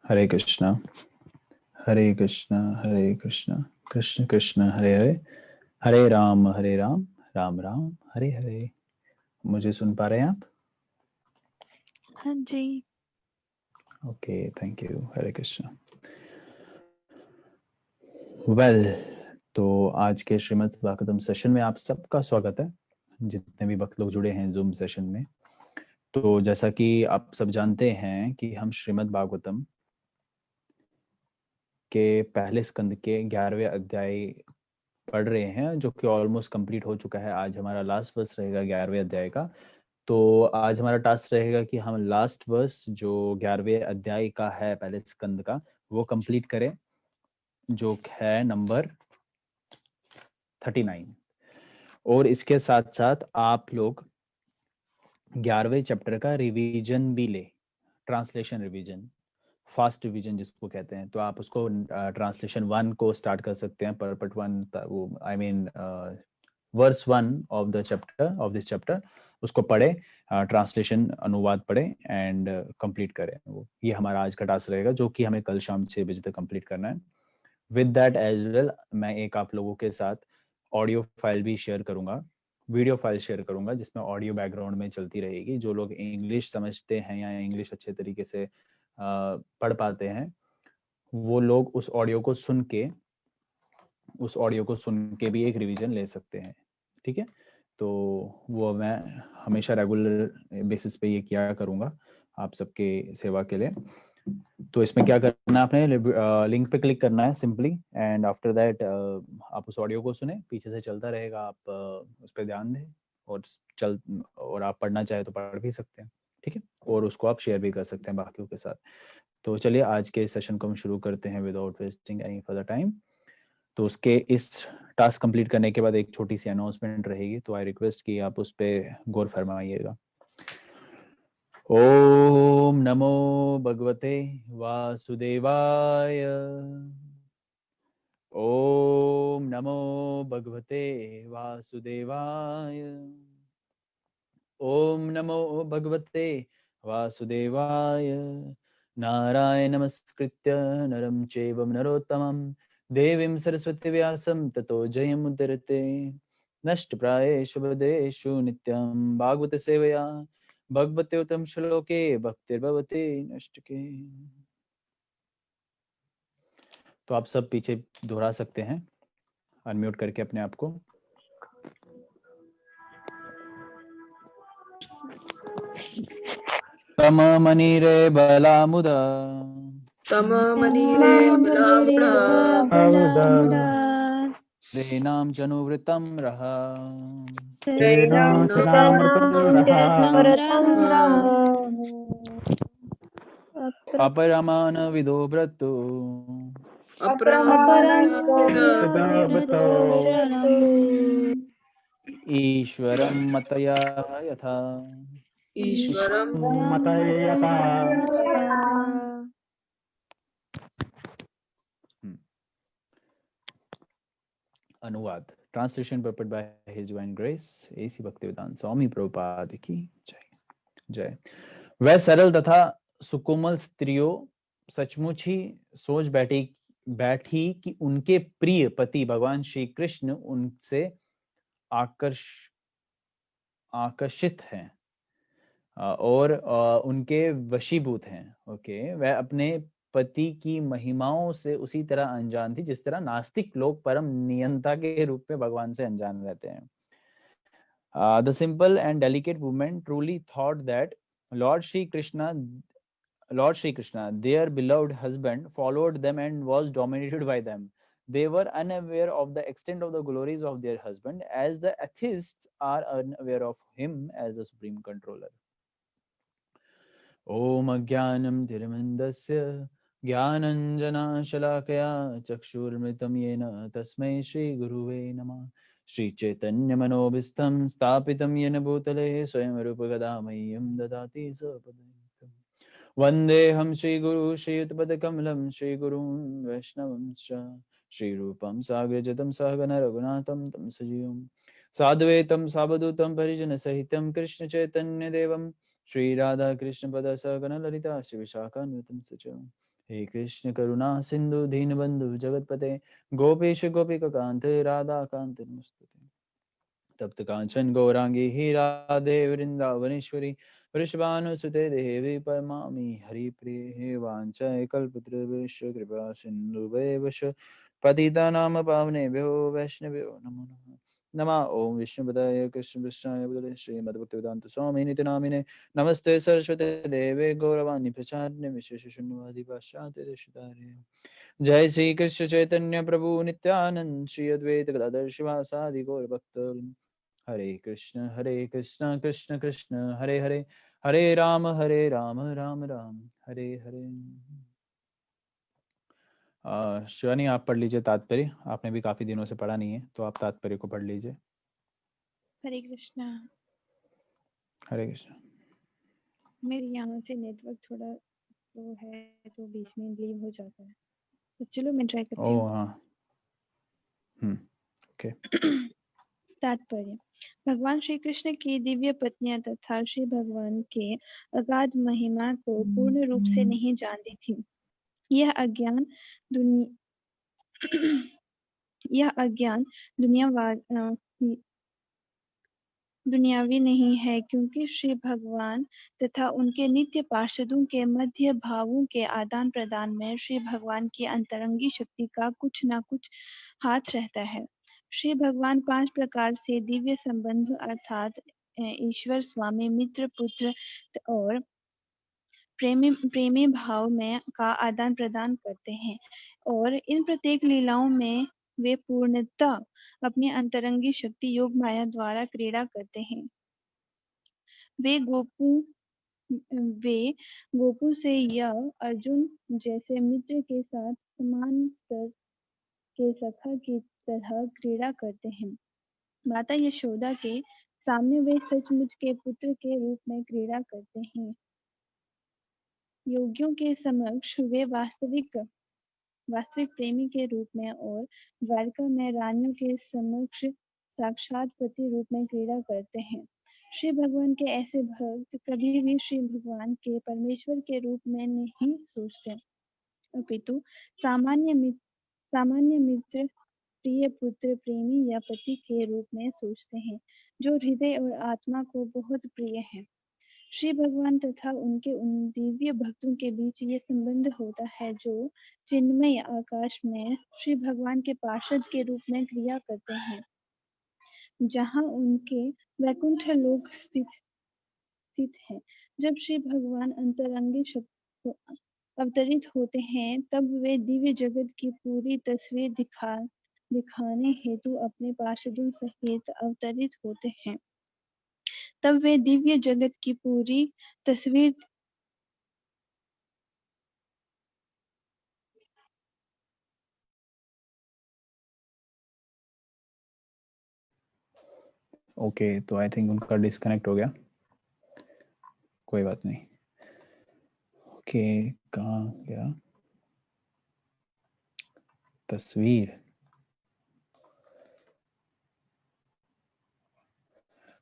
हरे कृष्णा हरे कृष्णा हरे कृष्णा कृष्ण कृष्ण हरे हरे हरे राम राम राम हरे हरे। मुझे सुन पा रहे हैं आप? हाँ जी। Okay, thank you. Hare Krishna. Well, तो आज के श्रीमद् भागवतम सेशन में आप सबका स्वागत है, जितने भी भक्त लोग जुड़े हैं जूम सेशन में। तो जैसा कि आप सब जानते हैं कि हम श्रीमद् भागवतम के पहले स्कंद के 11वें अध्याय पढ़ रहे हैं, जो कि ऑलमोस्ट कंप्लीट हो चुका है। आज हमारा लास्ट वर्स रहेगा 11वें अध्याय का। तो आज हमारा टास्क रहेगा कि हम लास्ट वर्स जो 11वें अध्याय का है पहले स्कंद का, वो कंप्लीट करें, जो है नंबर 39। और इसके साथ साथ आप लोग 11वें चैप्टर का रिवीजन भी ले, ट्रांसलेशन रिवीजन, फास्ट रिवीजन जिसको कहते हैं। तो आप उसको ट्रांसलेशन 1 को स्टार्ट कर सकते हैं, परपट 1, वो I mean verse 1 of the chapter, of this chapter, उसको पढ़े, ट्रांसलेशन अनुवाद पढ़े एंड कंप्लीट करें। वो ये हमारा आज का टास्क रहेगा, जो कि हमें कल शाम 6 बजे तक कंप्लीट करना है। विद दैट एज वेल, मैं एक आप लोगों के साथ ऑडियो फाइल भी शेयर करूंगा, वीडियो फाइल शेयर करूंगा, जिसमें ऑडियो बैकग्राउंड में चलती रहेगी। जो लोग इंग्लिश समझते हैं या इंग्लिश अच्छे तरीके से पढ़ पाते हैं, वो लोग उस ऑडियो को सुन के भी एक रिवीजन ले सकते हैं। ठीक है? तो वो मैं हमेशा रेगुलर बेसिस पे ये किया करूंगा आप सबके सेवा के लिए। तो इसमें क्या करना है, आपने लिंक पे क्लिक करना है सिंपली, एंड आफ्टर दैट आप उस ऑडियो को सुने, पीछे से चलता रहेगा, आप उस पर ध्यान दें, और आप पढ़ना चाहे तो पढ़ भी सकते हैं। ठीक है? और उसको आप शेयर भी कर सकते हैं बाकियों के साथ। तो चलिए आज के सेशन को हम शुरू करते हैं without wasting any further time. तो उसके इस टास्क कंप्लीट करने के बाद एक छोटी सी अनाउंसमेंट रहेगी, तो आई रिक्वेस्ट कि आप उस पर गौर फरमाइएगा। ओम नमो भगवते वासुदेवाय। ओम नमो भगवते वासुदेवाय। ओम नमो भगवते वासुदेवाय। नारायण नमस्कृत्य नरं चैव नरोत्तमं देवीं सरस्वती व्यासं ततो जयमुदीरये। नष्टप्रायेषु भद्रेषु नित्यं भागवत सेवया भगवते उत्तम श्लोके भक्तिर्भवति नष्टके। तो आप सब पीछे दोहरा सकते हैं अनम्यूट करके अपने आप को। तम मनीरे बलामुदा तममनीरे बलामुडा श्रीनां चनुवृतं रः अपरमानविदो व्रतो ईश्वरं मतया यथा। ईश्वरं अनुवाद, translation purport by His Divine Grace AC Bhaktivedanta स्वामी प्रभुपाद की जय जय। वह सरल तथा सुकोमल स्त्रियों सचमुच ही सोच बैठी कि उनके प्रिय पति भगवान श्री कृष्ण उनसे आकर्षित हैं और उनके वशीभूत हैं। ओके, वह अपने पति की महिमाओं से उसी तरह अनजान थी जिस तरह नास्तिक लोग परम नियंता के रूप में भगवान से अनजान रहते हैं। The simple and delicate woman truly thought that Lord Shri Krishna, their beloved husband, followed them and was dominated by them. They were unaware of the extent of the glories of their husband, as the atheists are unaware of him as the supreme controller. Om Ajnanam Tirumandasya Jnananjana Chakshurmritam Yena Tasmai Shri Guruve Namah. Shri Chaitanya Manobhistam Stapitam Yena Bhutale Swayam Rupa Gadamayam Dadati Sapadam. Vandeham Shri Guru Shri Utpada Kamalam Shri Guru Vaishnavam Shri Rupam Sagrajatam Sahagana Raghunatham Tam Sajivam Sadhvetam Sabadutam Parijana Sahitam Krishna Chaitanya Devam Shri Radha Krishna Pada Sagana Lalita Shri Vishaka Nutam Sacham हे कृष्ण करुणा सिंधु दीनबंधु जगतपते गोपेश गोपिका कांत राधा कांत नमस्तुते। तप्त कांचन गौरांगी ही राधे वृंदावनेश्वरी वृषभानुसुते देवी परमामि हरिप्रिये वाञ्छाय कल्पतरुभ्यश्च कृपा सिन्धुभ्यश्च पतितानां पावनेभ्यो वैष्णवेभ्यो नमो नमः। नमः ओं विष्णुपदाय कृष्णपृष्ठाय भूतले श्रीमद्भक्तिवेदान्त स्वामिनिति नामिने नमस्ते सरस्वती देवे गौरवाणी प्रचारिणे विशेषशून्यवादी पाश्चात्य देशतारिणे। जय श्री कृष्ण चैतन्य प्रभु नित्यानंद श्री अद्वैत गदाधर शिवासादि गौर भक्त हरे कृष्ण कृष्ण कृष्ण हरे हरे हरे राम राम राम हरे हरे। शिवानी आप पढ़ लीजिए तात्पर्य, आपने भी काफी दिनों से पढ़ा नहीं है तो आप तात्पर्य को पढ़ लीजिए। हरे कृष्णा। हरे कृष्ण। मेरे यहाँ से नेटवर्क थोड़ा स्लो है तो बीच में लीव हो जाता है, तो चलो मैं ट्राई करती हूँ। ओ हाँ, ओके। तात्पर्य। भगवान श्री कृष्ण की दिव्य पत्नियां तथा श्री भगवान के अगाध महिमा को पूर्ण रूप से नहीं जानती थी। यह अज्ञान दुनियावी नहीं है, क्योंकि श्री भगवान तथा उनके नित्य पार्षदों के मध्य भावों के आदान प्रदान में श्री भगवान की अंतरंगी शक्ति का कुछ न कुछ हाथ रहता है। श्री भगवान 5 प्रकार से दिव्य संबंध अर्थात ईश्वर, स्वामी, मित्र, पुत्र और प्रेमी भाव में का आदान प्रदान करते हैं, और इन प्रत्येक लीलाओं में वे पूर्णतः अपनी अंतरंगी शक्ति योग माया द्वारा क्रीड़ा करते हैं। वे गोपू से या अर्जुन जैसे मित्र के साथ समान स्तर के सखा की तरह क्रीड़ा करते हैं। माता यशोदा के सामने वे सचमुच के पुत्र के रूप में क्रीड़ा करते हैं। योगियों के समक्ष वे वास्तविक प्रेमी के रूप में और द्वारका में रानियों के समक्ष साक्षात पति रूप में क्रीड़ा करते हैं। श्री भगवान के ऐसे भक्त कभी भी श्री भगवान के परमेश्वर के रूप में नहीं सोचते, अपितु सामान्य मित्र, प्रिय पुत्र, प्रेमी या पति के रूप में सोचते हैं, जो हृदय और आत्मा को बहुत प्रिय है। श्री भगवान तथा उनके उन दिव्य भक्तों के बीच ये संबंध होता है जो चिन्मय आकाश में श्री भगवान के पार्षद के रूप में क्रिया करते हैं, जहाँ उनके वैकुंठ लोक स्थित है। जब श्री भगवान अंतरंगी शक्ति अवतरित होते हैं, तब वे दिव्य जगत की पूरी तस्वीर दिखाने हेतु अपने पार्षदों सहित अवतरित होते हैं। तब वे दिव्य जगत की पूरी तस्वीर ओके, तो आई थिंक उनका डिस्कनेक्ट हो गया, कोई बात नहीं। ओके, कहाँ गया तस्वीर?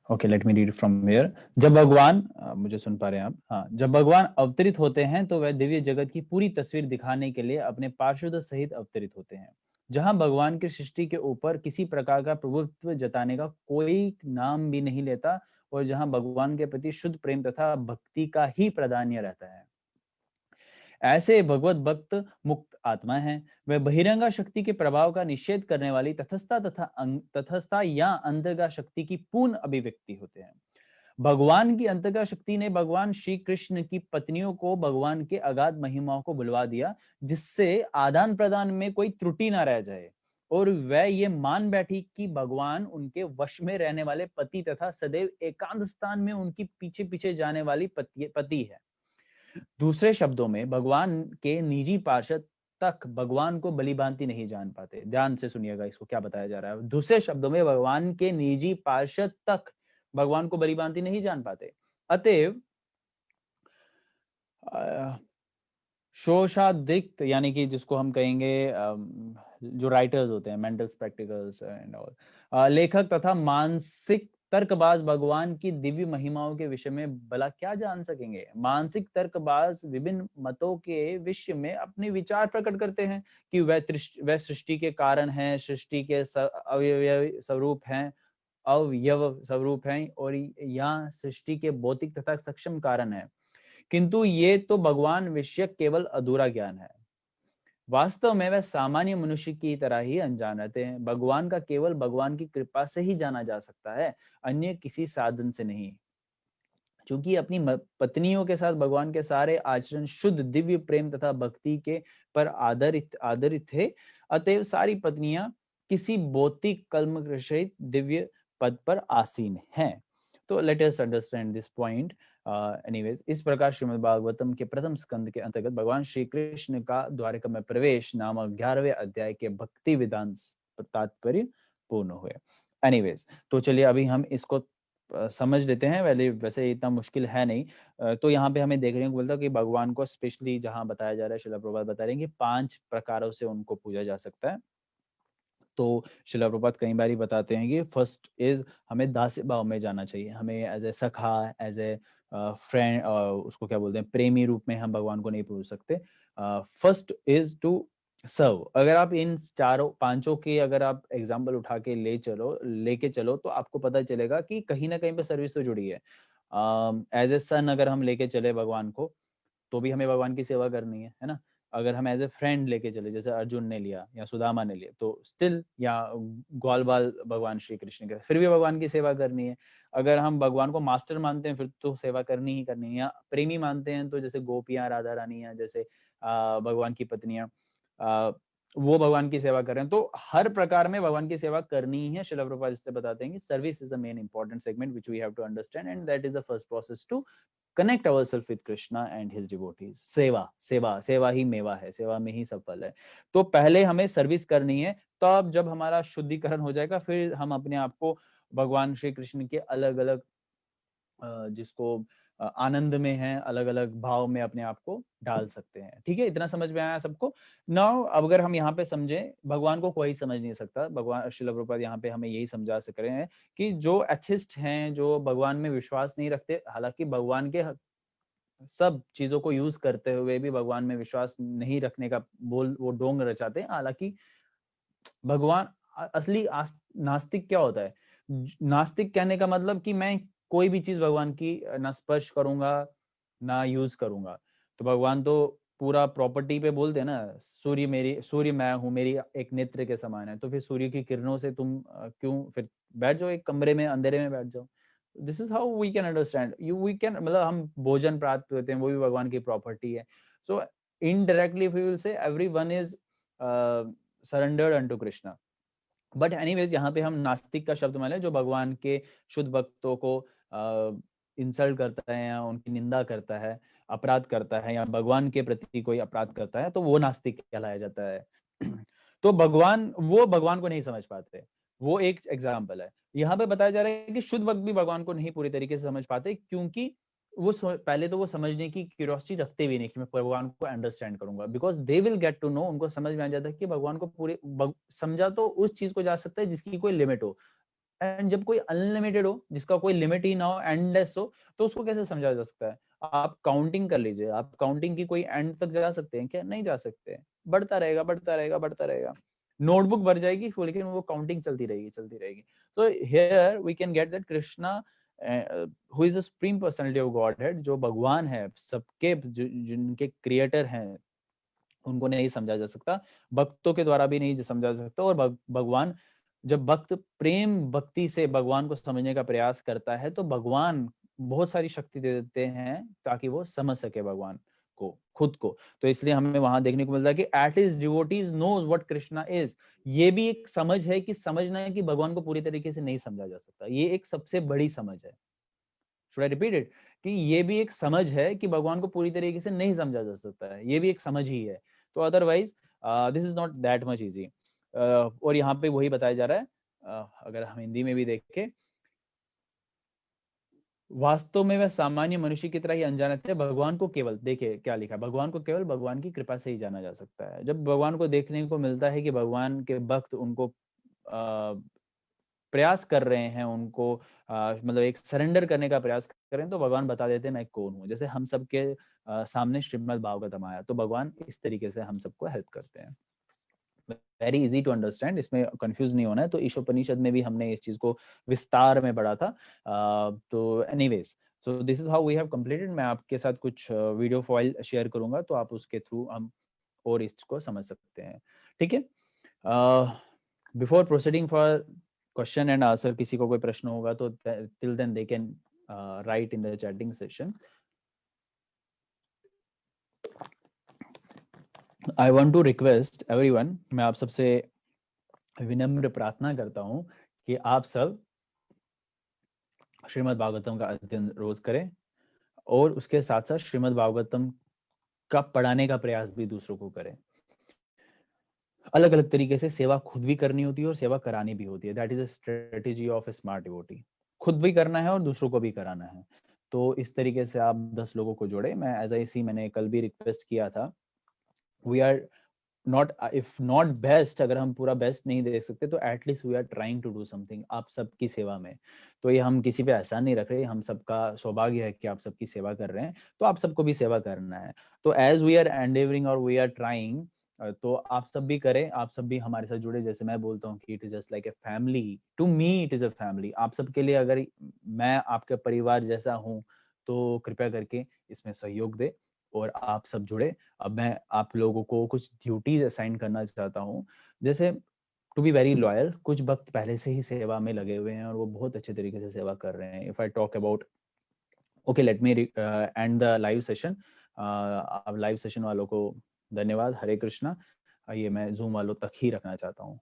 Okay, let me read from here. जब भगवान मुझे सुन पा रहे हैं आप? हाँ, जब भगवान अवतरित होते हैं तो वह दिव्य जगत की पूरी तस्वीर दिखाने के लिए अपने पार्षदों सहित अवतरित होते हैं। जहां भगवान की सृष्टि के ऊपर किसी प्रकार का प्रभुत्व जताने का कोई नाम भी नहीं लेता, और जहां भगवान के प्रति शुद्ध प्रेम तथा भक्ति का ही प्राधान्य रहता है, ऐसे भगवत भक्त मुक्त आत्मा हैं। वे बहिरंगा शक्ति के प्रभाव का निषेध करने वाली तटस्थता या अंतर्गा शक्ति की पूर्ण अभिव्यक्ति होते हैं। भगवान की अंतर्गा शक्ति ने भगवान श्री कृष्ण की पत्नियों को भगवान के अगाध महिमाओं को बुलवा दिया, जिससे आदान प्रदान में कोई त्रुटि ना रह जाए, और वह ये मान बैठी कि भगवान उनके वश में रहने वाले पति तथा सदैव एकांत स्थान में उनकी पीछे पीछे जाने वाली पति है। दूसरे शब्दों में, भगवान के निजी पार्षद तक भगवान को भली भांति नहीं जान पाते। ध्यान से सुनिएगा, इसको क्या बताया जा रहा है। दूसरे शब्दों में, भगवान के निजी पार्षद तक भगवान को भली भांति नहीं जान पाते। अतएव शोषादिक्त, यानी कि जिसको हम कहेंगे जो राइटर्स होते हैं, मेंटल स्पेक्टिकल्स एंड ऑल, लेखक तथा मानसिक तर्कबाज भगवान की दिव्य महिमाओं के विषय में भला क्या जान सकेंगे। मानसिक तर्कबाज विभिन्न मतों के विषय में अपने विचार प्रकट करते हैं कि वह सृष्टि के कारण हैं, सृष्टि के अवयव स्वरूप हैं, अवयव स्वरूप हैं और यहाँ सृष्टि के भौतिक तथा सक्षम कारण है। किंतु ये तो भगवान विषयक केवल अधूरा ज्ञान है। वास्तव में वह सामान्य मनुष्य की तरह ही अनजान रहते हैं। भगवान का केवल भगवान की कृपा से ही जाना जा सकता है, अन्य किसी साधन से नहीं। चूंकि अपनी पत्नियों के साथ भगवान के सारे आचरण शुद्ध दिव्य प्रेम तथा भक्ति के पर आधारित आधारित थे, अतएव सारी पत्नियां किसी भौतिक कलमरहित दिव्य पद पर आसीन हैं। तो let us understand this point. Anyways, इस प्रकार श्रीमद् भागवतम के प्रथम स्कंद के अंतर्गत भगवान श्री कृष्ण का द्वारिका में प्रवेश नामक 11वें अध्याय के भक्ति विधान तात्पर्य पूर्ण हुए। एनीवेज, तो चलिए अभी हम इसको समझ लेते हैं। वैसे इतना मुश्किल है नहीं। तो यहाँ पे हमें देखने को मिलता है कि भगवान को स्पेशली जहाँ बताया जा रहा है, श्रील प्रभुपाद बता रहे हैं कि 5 प्रकारों से उनको पूजा जा सकता है। तो श्रील प्रभुपाद कई बार बताते हैं कि फर्स्ट इज हमें दास्य भाव में जाना चाहिए। हमें एज ए सखा, एज ए फ्रेंड, उसको क्या बोलते हैं, प्रेमी रूप में हम भगवान को नहीं पूज सकते। First is to serve. अगर आप इन चारों पांचों के अगर आप एग्जाम्पल उठा के लेके चलो तो आपको पता चलेगा कि कहीं ना कहीं पे सर्विस तो जुड़ी है। एज ए सन अगर हम लेके चले भगवान को, तो भी हमें भगवान की सेवा करनी है ना। अगर हम एज ए फ्रेंड लेके चले, जैसे अर्जुन ने लिया या सुदामा ने लिया, तो स्टिल, या ग्वाल बाल भगवान श्री कृष्ण के, फिर भी भगवान की सेवा करनी है। अगर हम भगवान को मास्टर मानते हैं, फिर तो सेवा करनी ही करनी है। या प्रेमी मानते हैं, तो जैसे गोपियां, राधा रानी, या जैसे भगवान की पत्नियां, वो भगवान की सेवा कर रहे हैं। तो हर प्रकार में भगवान की सेवा करनी ही है। श्रील प्रभुपाद इससे बताते हैं कि service is the main important segment which we have to understand, and that is the first process to connect ourselves with Krishna and his devotees. सेवा सेवा सेवा ही मेवा है, सेवा में ही सफल है। तो पहले हमें सर्विस करनी है, तब जब हमारा शुद्धिकरण हो जाएगा, फिर हम अपने आप को भगवान श्री कृष्ण के अलग अलग जिसको आनंद में है, अलग अलग भाव में अपने आप को डाल सकते हैं। ठीक है, इतना समझ में आया सबको। नाउ अगर हम यहाँ पे समझें, भगवान को कोई समझ नहीं सकता। भगवान श्रील प्रभुपाद यहाँ पे हमें यही समझा सक रहे हैं कि जो एथिस्ट हैं, जो भगवान में विश्वास नहीं रखते, हालांकि भगवान के सब चीजों को यूज करते हुए भी भगवान में विश्वास नहीं रखने का वो ढोंग रचाते हैं। हालांकि भगवान असली नास्तिक क्या होता है? नास्तिक कहने का मतलब कि मैं कोई भी चीज भगवान की ना स्पर्श करूंगा, ना यूज करूंगा। तो भगवान तो पूरा प्रॉपर्टी पे बोलते हैं ना, सूर्य मैं हूँ, मेरी एक नेत्र के समान है। तो फिर सूर्य की किरणों से तुम क्यों फिर बैठ जाओ एक कमरे में, अंधेरे में बैठ जाओ। This is how we can understand we can, मतलब हम भोजन प्राप्त करते हैं, वो भी भगवान की प्रॉपर्टी है। So indirectly we will say everyone is surrendered unto Krishna. But anyways, यहाँ पे हम नास्तिक का शब्द मान लें, जो भगवान के शुद्ध भक्तों को इंसल्ट करता है, या उनकी निंदा करता है, अपराध करता है, या भगवान के प्रति कोई अपराध करता है, तो वो नास्तिक कहलाया जाता है। तो वो भगवान को नहीं समझ पाते। वो एक एग्जाम्पल है। यहाँ पे बताया जा रहा है कि शुद्ध भक्त भी भगवान को नहीं पूरी तरीके से समझ पाते, क्योंकि वो पहले तो वो समझने की क्यूरियोसिटी रखते भी नहीं कि मैं भगवान को अंडरस्टैंड करूंगा, because they will get to know. उनको समझ में आ जाता है कि भगवान को पूरे समझा तो उस चीज को जा सकता है जिसकी कोई लिमिट हो, एंड जब कोई अनलिमिटेड हो, जिसका कोई लिमिट ही ना हो, एंडलेस हो, तो उसको कैसे समझा जा सकता है? आप काउंटिंग कर लीजिए, आप काउंटिंग की कोई एंड तक जा सकते हैं क्या? नहीं जा सकते। बढ़ता रहेगा, बढ़ता रहेगा, बढ़ता रहेगा। नोटबुक भर जाएगी, लेकिन वो काउंटिंग चलती रहेगी, चलती रहेगी। So here we can get that Krishna who is the supreme personality of Godhead, जो भगवान है, सबके जिनके क्रिएटर हैं, उनको नहीं समझा जा सकता, भक्तों के द्वारा भी नहीं समझा जा सकता। और भगवान, जब भक्त प्रेम भक्ति से भगवान को समझने का प्रयास करता है, तो भगवान बहुत सारी शक्ति दे देते हैं ताकि वो समझ सके भगवान को, खुद को। तो इसलिए हमें वहां देखने को मिलता है कि at least devotees knows what Krishna is. ये भी एक समझ है कि समझना है कि भगवान को पूरी तरीके से नहीं समझा जा सकता। ये एक सबसे बड़ी समझ है। Should I repeat it? कि ये भी एक समझ है कि भगवान को पूरी तरीके से नहीं समझा जा सकता है। ये भी एक समझ ही है। तो otherwise this is not that much easy. और यहाँ पे वही बताया जा रहा है, अगर हम हिंदी में भी देखें, वास्तव में वह सामान्य मनुष्य की तरह ही अनजान थे। भगवान को केवल, देखिए क्या लिखा है, भगवान को केवल भगवान की कृपा से ही जाना जा सकता है। जब भगवान को देखने को मिलता है कि भगवान के भक्त उनको प्रयास कर रहे हैं उनको मतलब एक सरेंडर करने का प्रयास कर रहे हैं, तो भगवान बता देते हैं मैं कौन हूँ। जैसे हम सबके सामने श्रीमद् भागवतम आया, तो भगवान इस तरीके से हम सबको हेल्प करते हैं। वेरी इजी टू अंडरस्टैंड, इसमें कंफ्यूज नहीं होना है। तो ईशोपनिषद में भी हमने इस चीज को विस्तार में पढ़ा था। तो anyways, so this is how we have completed. मैं आपके साथ कुछ वीडियो फाइल शेयर करूंगा, तो आप उसके थ्रू हम और इसको समझ सकते हैं। ठीक है, before proceeding for question and answer, किसी को कोई प्रश्न होगा तो till then they can write in the chatting session. I want to request everyone, मैं आप सबसे विनम्र प्रार्थना करता हूं कि आप सब श्रीमद् भागवतम का अध्ययन रोज करें, और उसके साथ साथ श्रीमद् भागवतम का पढ़ाने का प्रयास भी दूसरों को करें। अलग अलग तरीके से सेवा खुद भी करनी होती है और सेवा करानी भी होती है। That is a strategy of A smart devotee. खुद भी करना है और दूसरों को भी कराना है। तो इस तरीके से आप 10 लोगों को जोड़े। मैं एज आई सी, मैंने कल भी रिक्वेस्ट किया था, we are not, if not best, अगर हम पूरा बेस्ट नहीं दे सकते तो at least we are trying to do something आप सबकी सेवा में। तो ये हम किसी पे एहसान नहीं रख रहे, हम सबका सौभाग्य है कि आप सबकी सेवा कर रहे हैं, तो आप सबको भी सेवा करना है। तो एज वी आर एंडेवरिंग और वी आर ट्राइंग, तो आप सब भी करें, आप सब भी हमारे साथ जुड़े। जैसे मैं बोलता हूँ कि it is just like a family, to me it is a family. आप सबके लिए अगर मैं आपके परिवार जैसा हूँ, तो कृपया करके इसमें सहयोग दे और आप सब जुड़े। अब मैं आप लोगों को कुछ ड्यूटीज असाइन करना चाहता हूँ। जैसे टू बी वेरी लॉयल, कुछ भक्त पहले से ही सेवा में लगे हुए हैं और वो बहुत अच्छे तरीके से सेवा कर रहे हैं। If I talk about, okay let me and the live session. अब लाइव सेशन वालों को धन्यवाद, हरे कृष्णा। ये मैं जूम वालों तक ही रखना चाहता हूँ।